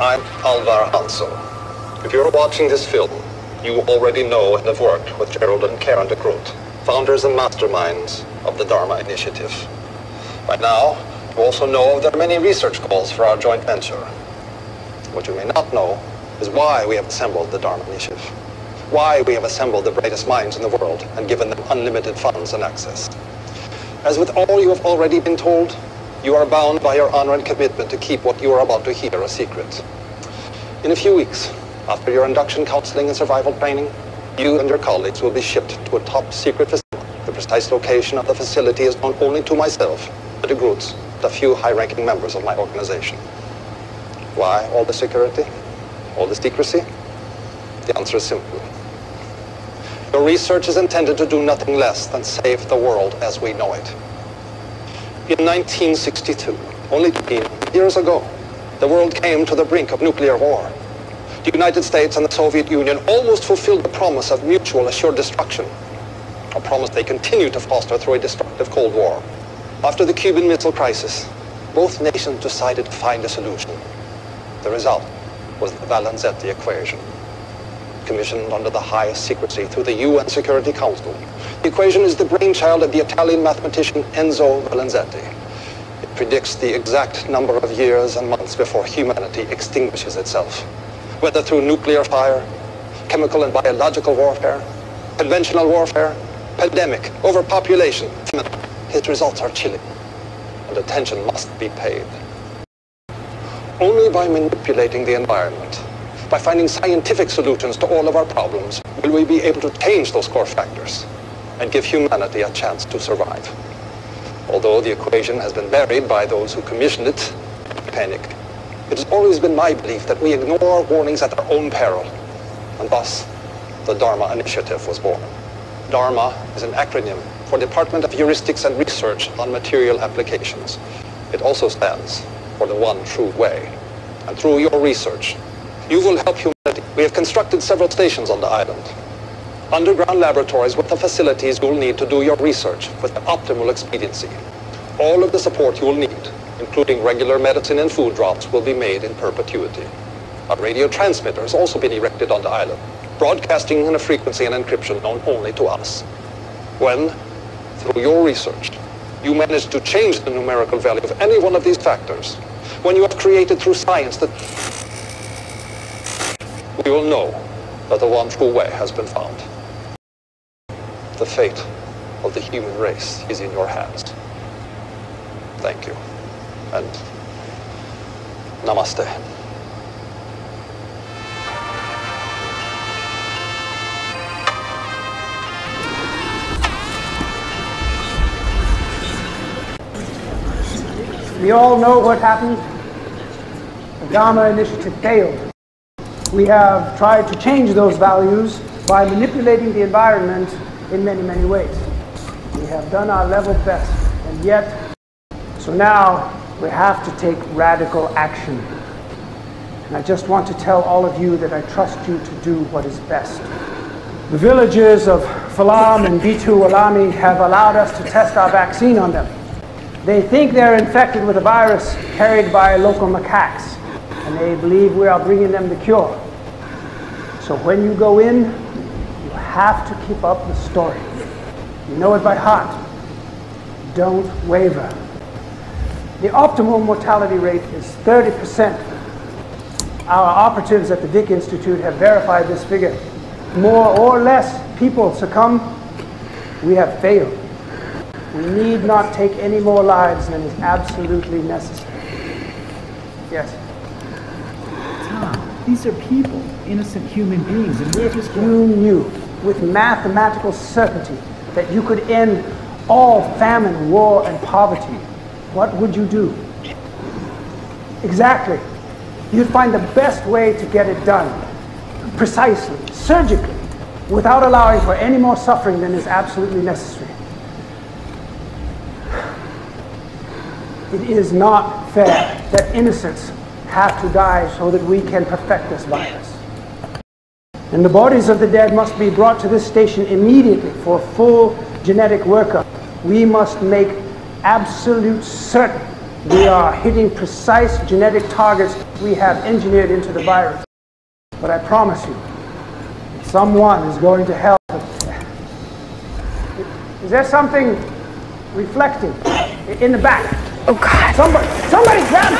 I'm Alvar Hanso. If you're watching this film, you already know and have worked with Gerald and Karen de Groot, founders and masterminds of the Dharma Initiative. By now, you also know there are many research calls for our joint venture. What you may not know is why we have assembled the Dharma Initiative, why we have assembled the brightest minds in the world and given them unlimited funds and access. As with all you have already been told, you are bound by your honor and commitment to keep what you are about to hear a secret. In a few weeks, after your induction counseling and survival training, you and your colleagues will be shipped to a top-secret facility. The precise location of the facility is known only to myself, the de Groots, and a few high-ranking members of my organization. Why all the security? All the secrecy? The answer is simple. Your research is intended to do nothing less than save the world as we know it. In 1962, only 15 years ago, the world came to the brink of nuclear war. The United States and the Soviet Union almost fulfilled the promise of mutual assured destruction, a promise they continue to foster through a destructive Cold War. After the Cuban Missile Crisis, both nations decided to find a solution. The result was the Valenzetti equation, commissioned under the highest secrecy through the UN Security Council. The equation is the brainchild of the Italian mathematician Enzo Valenzetti. It predicts the exact number of years and months before humanity extinguishes itself, whether through nuclear fire, chemical and biological warfare, conventional warfare, pandemic, overpopulation. His results are chilling, and attention must be paid. Only by manipulating the environment, by finding scientific solutions to all of our problems, will we be able to change those core factors and give humanity a chance to survive. Although the equation has been buried by those who commissioned it, panic. It has always been my belief that we ignore warnings at our own peril, and thus the Dharma Initiative was born. Dharma is an acronym for Department of Heuristics and Research on Material Applications. It also stands for the one true way. And through your research, you will help humanity. We have constructed several stations on the island, underground laboratories with the facilities you will need to do your research with optimal expediency. All of the support you will need, including regular medicine and food drops, will be made in perpetuity. A radio transmitter has also been erected on the island, broadcasting in a frequency and encryption known only to us. When, through your research, you manage to change the numerical value of any one of these factors, when you have created through science that we will know that the one true way has been found. The fate of the human race is in your hands. Thank you, and namaste. We all know what happened. The Dharma Initiative failed. We have tried to change those values by manipulating the environment in many, many ways. We have done our level best, and yet, so now we have to take radical action. And I just want to tell all of you that I trust you to do what is best. The villagers of Falam and Bitu Alami have allowed us to test our vaccine on them. They think they're infected with a virus carried by local macaques, and they believe we are bringing them the cure. So when you go in, you have to keep up the story. You know it by heart. Don't waver. The optimal mortality rate is 30%. Our operatives at the Dick Institute have verified this figure. More or less people succumb. We have failed. We need not take any more lives than is absolutely necessary. Yes? Tom, these are people, innocent human beings, and we're just... You knew with mathematical certainty that you could end all famine, war, and poverty. What would you do? Exactly. You'd find the best way to get it done, precisely, surgically, without allowing for any more suffering than is absolutely necessary. It is not fair that innocents have to die so that we can perfect this virus. And the bodies of the dead must be brought to this station immediately for full genetic workup. We must make absolute certain We are hitting precise genetic targets we have engineered into the virus. But I promise you, someone is going to help. Is there something reflecting in the back? Oh God. Somebody grab